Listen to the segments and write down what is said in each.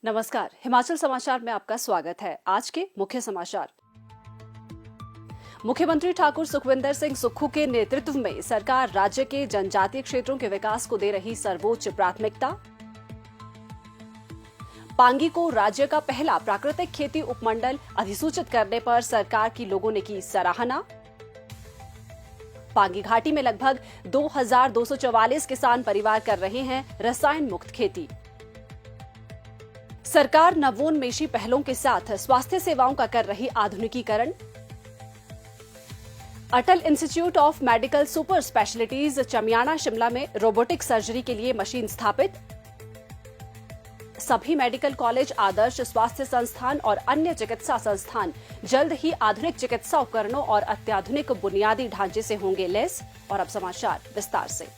नमस्कार, हिमाचल समाचार में आपका स्वागत है। आज के मुख्य समाचार। मुख्यमंत्री ठाकुर सुखविंदर सिंह सुक्खू के नेतृत्व में सरकार राज्य के जनजातीय क्षेत्रों के विकास को दे रही सर्वोच्च प्राथमिकता। पांगी को राज्य का पहला प्राकृतिक खेती उपमंडल अधिसूचित करने पर सरकार की लोगों ने की सराहना। पांगी घाटी में लगभग 2244 किसान परिवार कर रहे हैं रसायन मुक्त खेती। सरकार नवोन्मेषी पहलों के साथ स्वास्थ्य सेवाओं का कर रही आधुनिकीकरण। Atal institute of medical super specialities Chamiana Shimla में रोबोटिक सर्जरी के लिए मशीन स्थापित। सभी मेडिकल कॉलेज, आदर्श स्वास्थ्य संस्थान और अन्य चिकित्सा संस्थान जल्द ही आधुनिक चिकित्सा उपकरणों और अत्याधुनिक बुनियादी ढांचे से होंगे लैस। और अब समाचार विस्तार से।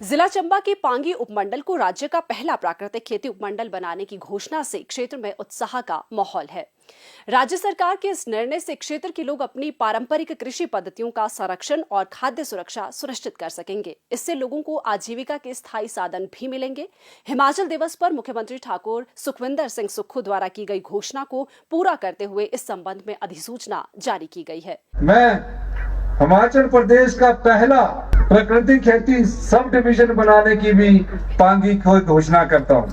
जिला चंबा के पांगी उपमंडल को राज्य का पहला प्राकृतिक खेती उपमंडल बनाने की घोषणा से क्षेत्र में उत्साह का माहौल है। राज्य सरकार के इस निर्णय से क्षेत्र के लोग अपनी पारंपरिक कृषि पद्धतियों का संरक्षण और खाद्य सुरक्षा सुनिश्चित कर सकेंगे। इससे लोगों को आजीविका के स्थायी साधन भी मिलेंगे। हिमाचल दिवस पर मुख्यमंत्री ठाकुर सुखविंदर सिंह सुक्खू द्वारा की गई घोषणा को पूरा करते हुए इस संबंध में अधिसूचना जारी की गई है। मैं हिमाचल प्रदेश का पहला प्राकृतिक खेती सब डिवीजन बनाने की भी पांगी को घोषणा करता हूं।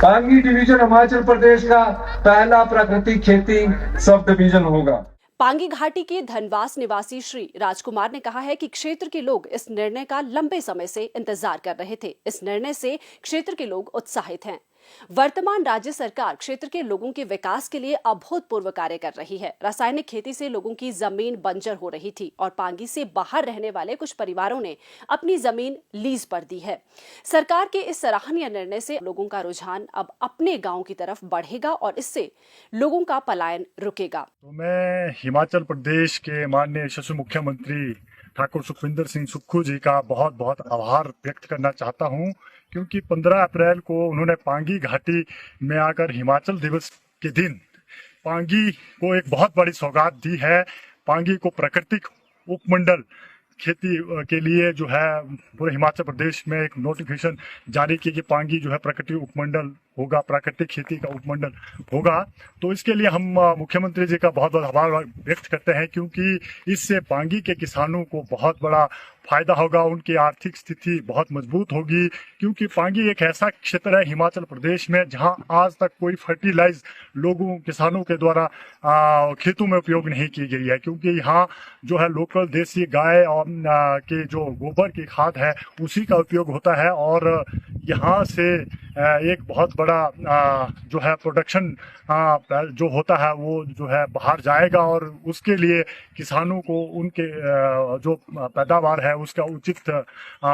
पांगी डिवीजन हिमाचल प्रदेश का पहला प्राकृतिक खेती सब डिवीजन होगा। पांगी घाटी के धनवास निवासी श्री राजकुमार ने कहा है कि क्षेत्र के लोग इस निर्णय का लंबे समय से इंतजार कर रहे थे। इस निर्णय से क्षेत्र के लोग उत्साहित हैं। वर्तमान राज्य सरकार क्षेत्र के लोगों के विकास के लिए अभूतपूर्व कार्य कर रही है। रासायनिक खेती से लोगों की जमीन बंजर हो रही थी और पांगी से बाहर रहने वाले कुछ परिवारों ने अपनी जमीन लीज पर दी है। सरकार के इस सराहनीय निर्णय से लोगों का रुझान अब अपने गांव की तरफ बढ़ेगा और इससे लोगों का पलायन रुकेगा। तो मैं हिमाचल प्रदेश के माननीय यशस्वी मुख्यमंत्री ठाकुर सुखविंदर सिंह सुक्खू जी का बहुत बहुत आभार व्यक्त करना चाहता हूं, क्योंकि 15 अप्रैल को उन्होंने पांगी घाटी में आकर हिमाचल दिवस के दिन पांगी को एक बहुत बड़ी सौगात दी है। पांगी को प्राकृतिक उपमंडल खेती के लिए जो है पूरे हिमाचल प्रदेश में एक नोटिफिकेशन जारी की कि पांगी जो है प्राकृतिक उपमंडल होगा, प्राकृतिक खेती का उपमंडल होगा। तो इसके लिए हम मुख्यमंत्री जी का बहुत बहुत आभार व्यक्त करते हैं, क्योंकि इससे पांगी के किसानों को बहुत बड़ा फायदा होगा, उनकी आर्थिक स्थिति बहुत मजबूत होगी। क्योंकि पांगी एक ऐसा क्षेत्र है हिमाचल प्रदेश में जहां आज तक कोई फर्टिलाइज लोगों किसानों के द्वारा खेतों में उपयोग नहीं की गई है, क्योंकि यहाँ जो है लोकल देसी गाय और के जो गोबर की खाद है उसी का उपयोग होता है। और यहाँ से एक बहुत बड़ा जो है प्रोडक्शन जो होता है वो जो है बाहर जाएगा और उसके लिए किसानों को उनके जो पैदावार है उसका उचित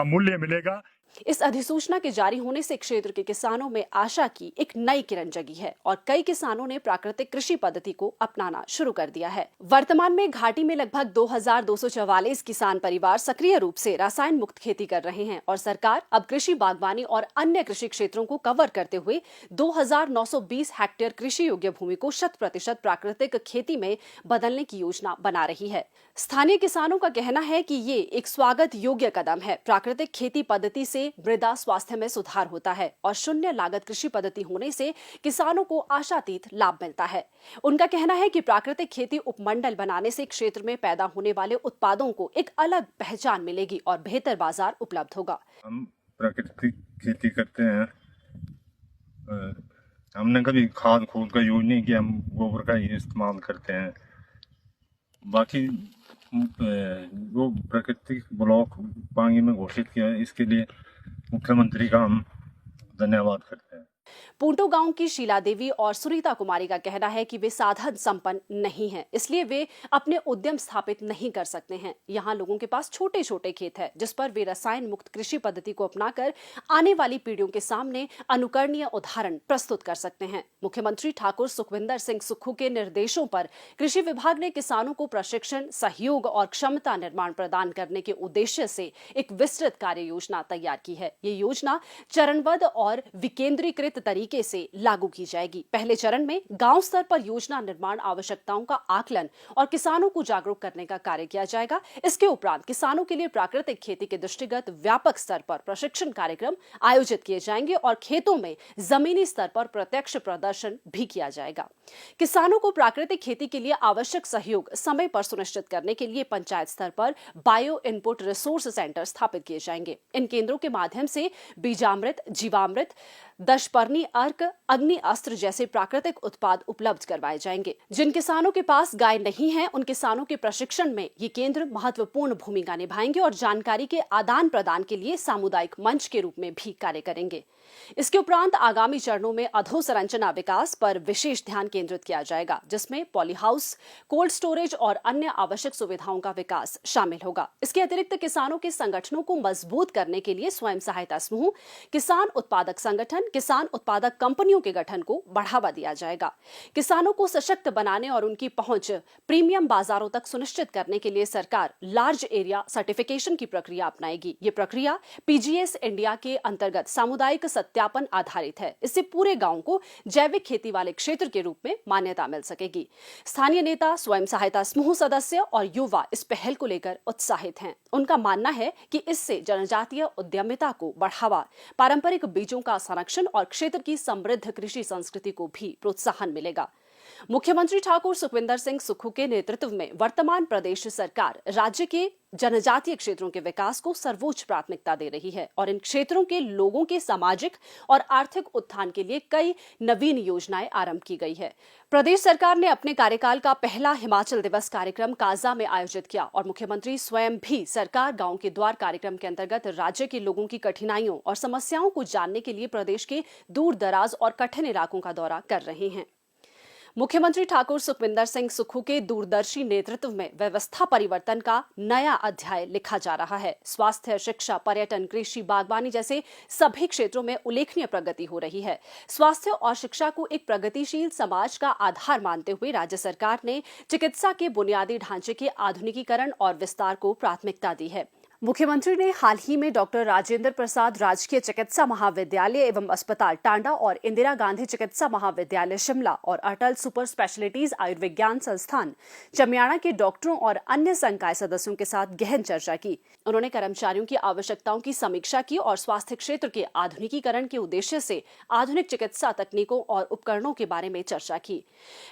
मूल्य मिलेगा। इस अधिसूचना के जारी होने से क्षेत्र के किसानों में आशा की एक नई किरण जगी है और कई किसानों ने प्राकृतिक कृषि पद्धति को अपनाना शुरू कर दिया है। वर्तमान में घाटी में लगभग 2244 किसान परिवार सक्रिय रूप से रसायन मुक्त खेती कर रहे हैं और सरकार अब कृषि, बागवानी और अन्य कृषि क्षेत्रों को कवर करते हुए 2920 हेक्टेयर कृषि योग्य भूमि को 100% प्राकृतिक खेती में बदलने की योजना बना रही है। स्थानीय किसानों का कहना है कि ये एक स्वागत योग्य कदम है। प्राकृतिक खेती पद्धति से मृदा स्वास्थ्य में सुधार होता है और शून्य लागत कृषि पद्धति होने से किसानों को आशातीत लाभ मिलता है। उनका कहना है कि प्राकृतिक खेती उपमंडल बनाने से क्षेत्र में पैदा होने वाले उत्पादों को एक अलग पहचान मिलेगी और बेहतर बाजार उपलब्ध होगा। हम प्राकृतिक खेती करते हैं। हमने कभी खाद खूद का यूज नहीं किया, हम गोबर का ही इस्तेमाल करते हैं। बाकी जो प्राकृतिक ब्लॉक पांगी में घोषित किया है, इसके लिए मुख्यमंत्री का हम धन्यवाद करते हैं। पूंटो गांव की शीला देवी और सुनीता कुमारी का कहना है कि वे साधन संपन्न नहीं हैं, इसलिए वे अपने उद्यम स्थापित नहीं कर सकते हैं। यहाँ लोगों के पास छोटे छोटे खेत हैं, जिस पर वे रसायन मुक्त कृषि पद्धति को अपनाकर आने वाली पीढ़ियों के सामने अनुकरणीय उदाहरण प्रस्तुत कर सकते हैं। मुख्यमंत्री ठाकुर सुखविंदर सिंह सुक्खू के निर्देशों पर कृषि विभाग ने किसानों को प्रशिक्षण, सहयोग और क्षमता निर्माण प्रदान करने के उद्देश्य से एक विस्तृत कार्य योजना तैयार की है। ये योजना चरणबद्ध और विकेंद्रीकृत त्वरित तरीके से लागू की जाएगी। पहले चरण में गांव स्तर पर योजना निर्माण आवश्यकताओं का आकलन और किसानों को जागरूक करने का कार्य किया जाएगा। इसके उपरांत किसानों के लिए प्राकृतिक खेती के दृष्टिगत व्यापक स्तर पर प्रशिक्षण कार्यक्रम आयोजित किए जाएंगे और खेतों में जमीनी स्तर पर प्रत्यक्ष प्रदर्शन भी किया जाएगा। किसानों को प्राकृतिक खेती के लिए आवश्यक सहयोग समय पर सुनिश्चित करने के लिए पंचायत स्तर पर बायो इनपुट रिसोर्स सेंटर स्थापित किए जाएंगे। इन केंद्रों के माध्यम से बीजामृत, जीवामृत, दशपर्णी अर्क, अग्नि अस्त्र जैसे प्राकृतिक उत्पाद उपलब्ध करवाए जाएंगे। जिन किसानों के पास गाय नहीं है, उन किसानों के प्रशिक्षण में ये केंद्र महत्वपूर्ण भूमिका निभाएंगे और जानकारी के आदान प्रदान के लिए सामुदायिक मंच के रूप में भी कार्य करेंगे। इसके उपरांत आगामी चरणों में अधोसंरचना विकास पर विशेष ध्यान केंद्रित किया जाएगा, जिसमें पॉली हाउस, कोल्ड स्टोरेज और अन्य आवश्यक सुविधाओं का विकास शामिल होगा। इसके अतिरिक्त किसानों के संगठनों को मजबूत करने के लिए स्वयं सहायता समूह, किसान उत्पादक संगठन, किसान उत्पादक कंपनियों के गठन को बढ़ावा दिया जाएगा। किसानों को सशक्त बनाने और उनकी पहुंच प्रीमियम बाजारों तक सुनिश्चित करने के लिए सरकार लार्ज एरिया सर्टिफिकेशन की प्रक्रिया अपनाएगी। ये प्रक्रिया पीजीएस इंडिया के अंतर्गत सामुदायिक सत्यापन आधारित है। इससे पूरे गांव को जैविक खेती वाले क्षेत्र के रूप में मान्यता मिल सकेगी। स्थानीय नेता, स्वयं सहायता समूह सदस्य और युवा इस पहल को लेकर उत्साहित हैं। उनका मानना है कि इससे जनजातीय उद्यमिता को बढ़ावा, पारंपरिक बीजों का संरक्षण और क्षेत्र की समृद्ध कृषि संस्कृति को भी प्रोत्साहन मिलेगा। मुख्यमंत्री ठाकुर सुखविंदर सिंह सुक्खू के नेतृत्व में वर्तमान प्रदेश सरकार राज्य के जनजातीय क्षेत्रों के विकास को सर्वोच्च प्राथमिकता दे रही है और इन क्षेत्रों के लोगों के सामाजिक और आर्थिक उत्थान के लिए कई नवीन योजनाएं आरंभ की गई है। प्रदेश सरकार ने अपने कार्यकाल का पहला हिमाचल दिवस कार्यक्रम काजा में आयोजित किया और मुख्यमंत्री स्वयं भी सरकार गांव के द्वार कार्यक्रम के अंतर्गत राज्य के लोगों की कठिनाइयों और समस्याओं को जानने के लिए प्रदेश के दूर दराज और कठिन इलाकों का दौरा कर रहे हैं। मुख्यमंत्री ठाकुर सुखविंदर सिंह सुक्खू के दूरदर्शी नेतृत्व में व्यवस्था परिवर्तन का नया अध्याय लिखा जा रहा है। स्वास्थ्य, शिक्षा, पर्यटन, कृषि, बागवानी जैसे सभी क्षेत्रों में उल्लेखनीय प्रगति हो रही है। स्वास्थ्य और शिक्षा को एक प्रगतिशील समाज का आधार मानते हुए राज्य सरकार ने चिकित्सा के बुनियादी ढांचे के आधुनिकीकरण और विस्तार को प्राथमिकता दी है। मुख्यमंत्री ने हाल ही में डॉक्टर राजेंद्र प्रसाद राजकीय चिकित्सा महाविद्यालय एवं अस्पताल टांडा और इंदिरा गांधी चिकित्सा महाविद्यालय शिमला और अटल सुपर स्पेशलिटीज आयुर्विज्ञान संस्थान चमियाड़ा के डॉक्टरों और अन्य संकाय सदस्यों के साथ गहन चर्चा की। उन्होंने कर्मचारियों की आवश्यकताओं की समीक्षा की और स्वास्थ्य क्षेत्र के आधुनिकीकरण के उद्देश्य से आधुनिक चिकित्सा तकनीकों और उपकरणों के बारे में चर्चा की।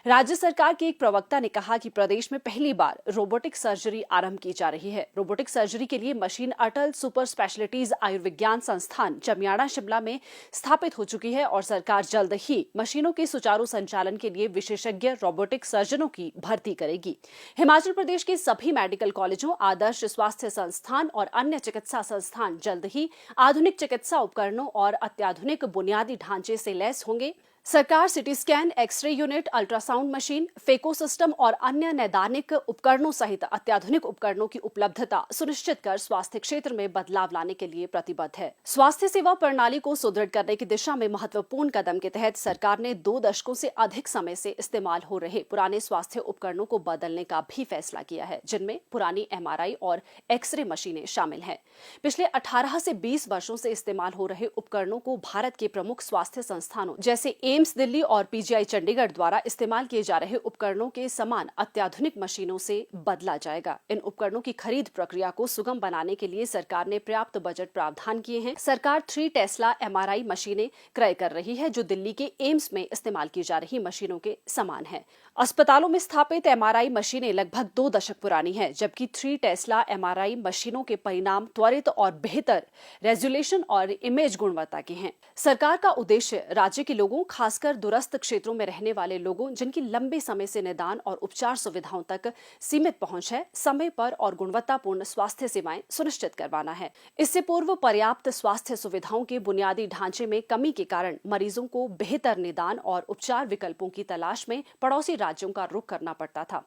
राज्य सरकार के एक प्रवक्ता ने कहा कि प्रदेश में पहली बार रोबोटिक सर्जरी आरंभ की जा रही है। रोबोटिक सर्जरी के लिए मशीन अटल सुपर स्पेशलिटीज आयुर्विज्ञान संस्थान चमियाड़ा शिमला में स्थापित हो चुकी है और सरकार जल्द ही मशीनों के सुचारू संचालन के लिए विशेषज्ञ रोबोटिक सर्जनों की भर्ती करेगी। हिमाचल प्रदेश के सभी मेडिकल कॉलेजों, आदर्श स्वास्थ्य संस्थान और अन्य चिकित्सा संस्थान जल्द ही आधुनिक चिकित्सा उपकरणों और अत्याधुनिक बुनियादी ढांचे से लैस होंगे। सरकार CT scan, x ray unit, ultrasound machine, phaco system और अन्य नैदानिक उपकरणों सहित अत्याधुनिक उपकरणों की उपलब्धता सुनिश्चित कर स्वास्थ्य क्षेत्र में बदलाव लाने के लिए प्रतिबद्ध है। स्वास्थ्य सेवा प्रणाली को सुदृढ़ करने की दिशा में महत्वपूर्ण कदम के तहत सरकार ने 2 दशकों से अधिक समय से इस्तेमाल हो रहे पुराने स्वास्थ्य उपकरणों को बदलने का भी फैसला किया है, जिनमें पुरानी MRI और एक्सरे मशीनें शामिल हैं। पिछले 18 से 20 वर्षों से इस्तेमाल हो रहे उपकरणों को भारत के प्रमुख स्वास्थ्य संस्थानों जैसे एम्स दिल्ली और PGI चंडीगढ़ द्वारा इस्तेमाल किए जा रहे उपकरणों के समान अत्याधुनिक मशीनों से बदला जाएगा। इन उपकरणों की खरीद प्रक्रिया को सुगम बनाने के लिए सरकार ने पर्याप्त बजट प्रावधान किए हैं। सरकार 3 टेस्ला MRI मशीनें क्रय कर रही है, जो दिल्ली के एम्स में इस्तेमाल की जा रही मशीनों के समान है। अस्पतालों में स्थापित MRI मशीनें लगभग 2 दशक पुरानी है, जबकि 3 टेस्ला MRI मशीनों के परिणाम त्वरित और बेहतर रेजोल्यूशन और इमेज गुणवत्ता के हैं। सरकार का उद्देश्य राज्य के लोगों, खासकर दूरस्थ क्षेत्रों में रहने वाले लोगों जिनकी लंबे समय से निदान और उपचार सुविधाओं तक सीमित पहुंच है, समय पर और गुणवत्तापूर्ण स्वास्थ्य सेवाएं सुनिश्चित करवाना है। इससे पूर्व पर्याप्त स्वास्थ्य सुविधाओं के बुनियादी ढांचे में कमी के कारण मरीजों को बेहतर निदान और उपचार विकल्पों की तलाश में पड़ोसी राज्यों का रुख करना पड़ता था।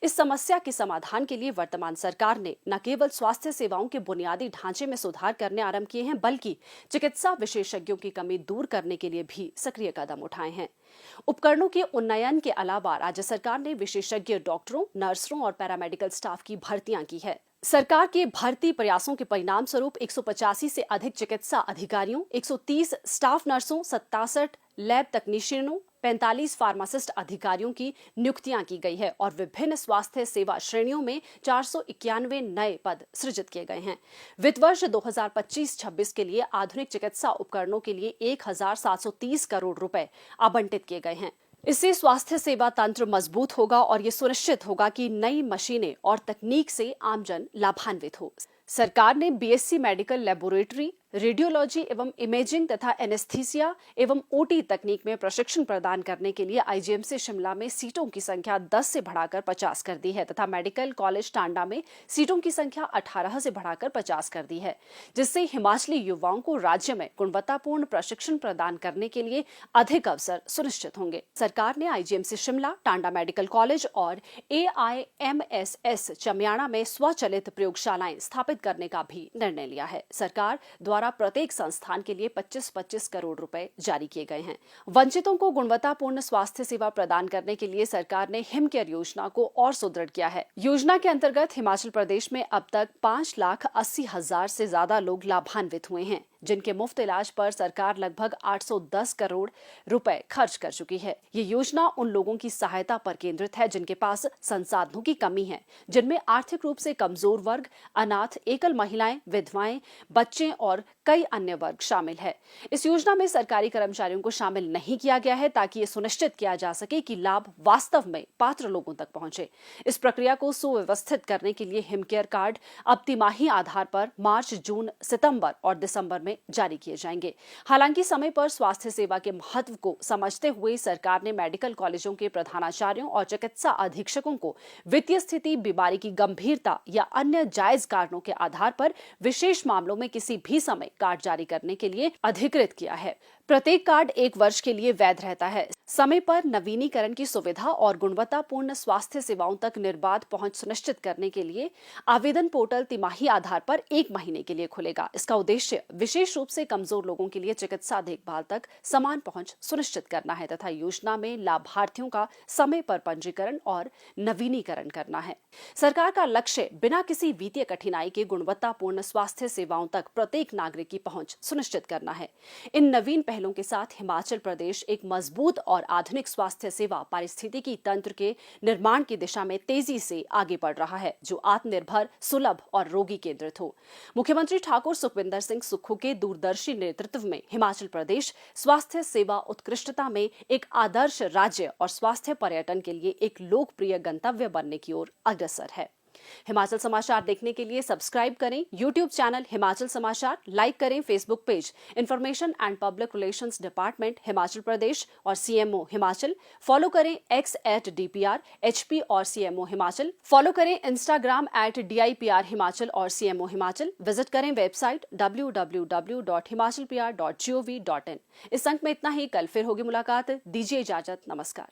इस समस्या के समाधान के लिए वर्तमान सरकार ने न केवल स्वास्थ्य सेवाओं के बुनियादी ढांचे में सुधार करने आरंभ किए हैं, बल्कि चिकित्सा विशेषज्ञों की कमी दूर करने के लिए भी सक्रिय कदम उठाए हैं। उपकरणों के उन्नयन के अलावा राज्य सरकार ने विशेषज्ञ डॉक्टरों, नर्सों और पैरामेडिकल स्टाफ की भर्तियां की है। सरकार के भर्ती प्रयासों के परिणाम स्वरूप 185 से अधिक चिकित्सा अधिकारियों, 130 स्टाफ नर्सों, 67 लैब तकनीशियनों, 45 फार्मासिस्ट अधिकारियों की नियुक्तियां की गई है और विभिन्न स्वास्थ्य सेवा श्रेणियों में 491 नए पद सृजित किए गए हैं। वित्त वर्ष 2025-26 के लिए आधुनिक चिकित्सा उपकरणों के लिए 1730 करोड़ रुपए आवंटित किए गए हैं। इससे स्वास्थ्य सेवा तंत्र मजबूत होगा और ये सुनिश्चित होगा कि नई मशीनें और तकनीक से आमजन लाभान्वित हो। सरकार ने बीएससी मेडिकल लेबोरेटरी, रेडियोलॉजी एवं इमेजिंग तथा एनेस्थीसिया एवं ओटी तकनीक में प्रशिक्षण प्रदान करने के लिए आईजीएमसी शिमला में सीटों की संख्या 10 से बढ़ाकर 50 कर दी है तथा मेडिकल कॉलेज टांडा में सीटों की संख्या 18 से बढ़ाकर 50 कर दी है, जिससे हिमाचली युवाओं को राज्य में गुणवत्तापूर्ण प्रशिक्षण प्रदान करने के लिए अधिक अवसर सुनिश्चित होंगे। सरकार ने IGMC Shimla, Tanda medical college और AIMSS चमियाड़ा में स्वचलित प्रयोगशालाएं स्थापित करने का भी निर्णय लिया है। सरकार द्वारा प्रत्येक संस्थान के लिए 25-25 करोड़ रुपए जारी किए गए हैं। वंचितों को गुणवत्तापूर्ण स्वास्थ्य सेवा प्रदान करने के लिए सरकार ने हिम केयर योजना को और सुदृढ़ किया है। योजना के अंतर्गत हिमाचल प्रदेश में अब तक 5,80,000 से ज्यादा लोग लाभान्वित हुए हैं, जिनके मुफ्त इलाज पर सरकार लगभग 810 करोड़ रुपए खर्च कर चुकी है। ये योजना उन लोगों की सहायता पर केंद्रित है जिनके पास संसाधनों की कमी है, जिनमें आर्थिक रूप से कमजोर वर्ग, अनाथ, एकल महिलाएं, विधवाएं, बच्चे और कई अन्य वर्ग शामिल है। इस योजना में सरकारी कर्मचारियों को शामिल नहीं किया गया है ताकि ये सुनिश्चित किया जा सके कि लाभ वास्तव में पात्र लोगों तक पहुंचे। इस प्रक्रिया को सुव्यवस्थित करने के लिए हिम केयर कार्ड अब तिमाही आधार पर मार्च, जून, सितंबर और दिसंबर में जारी किए जाएंगे। हालांकि समय पर स्वास्थ्य सेवा के महत्व को समझते हुए सरकार ने मेडिकल कॉलेजों के प्रधानाचार्यों और चिकित्सा अधीक्षकों को वित्तीय स्थिति, बीमारी की गंभीरता या अन्य जायज कारणों के आधार पर विशेष मामलों में किसी भी समय कार्ड जारी करने के लिए अधिकृत किया है। प्रत्येक कार्ड 1 वर्ष के लिए वैध रहता है। समय पर नवीनीकरण की सुविधा और गुणवत्तापूर्ण स्वास्थ्य सेवाओं तक निर्बाध पहुंच सुनिश्चित करने के लिए आवेदन पोर्टल तिमाही आधार पर 1 महीने के लिए खुलेगा। इसका उद्देश्य विशेष रूप से कमजोर लोगों के लिए चिकित्सा देखभाल तक समान पहुंच सुनिश्चित करना है तथा योजना में लाभार्थियों का समय पर पंजीकरण और नवीनीकरण करना है। सरकार का लक्ष्य बिना किसी वित्तीय कठिनाई के गुणवत्तापूर्ण स्वास्थ्य सेवाओं तक प्रत्येक नागरिक की पहुंच सुनिश्चित करना है। इन नवीन पहलों के साथ हिमाचल प्रदेश एक मजबूत और आधुनिक स्वास्थ्य सेवा पारिस्थितिकी तंत्र के निर्माण की दिशा में तेजी से आगे बढ़ रहा है, जो आत्मनिर्भर, सुलभ और रोगी केंद्रित हो। मुख्यमंत्री ठाकुर सुखविंदर सिंह सुक्खू के दूरदर्शी नेतृत्व में हिमाचल प्रदेश स्वास्थ्य सेवा उत्कृष्टता में एक आदर्श राज्य और स्वास्थ्य पर्यटन के लिए एक लोकप्रिय गंतव्य बनने की ओर अग्रसर है। हिमाचल समाचार देखने के लिए सब्सक्राइब करें यूट्यूब चैनल हिमाचल समाचार, लाइक करें Facebook page information and public relations department Himachal Pradesh और CMO हिमाचल, फॉलो करें X@DPR HP और CMO हिमाचल, फॉलो करें इंस्टाग्राम @DIPR हिमाचल और CMO हिमाचल, विजिट करें वेबसाइट www.himachalpr.gov.in। इस अंक में इतना ही। कल फिर होगी मुलाकात। दीजिए इजाजत। नमस्कार।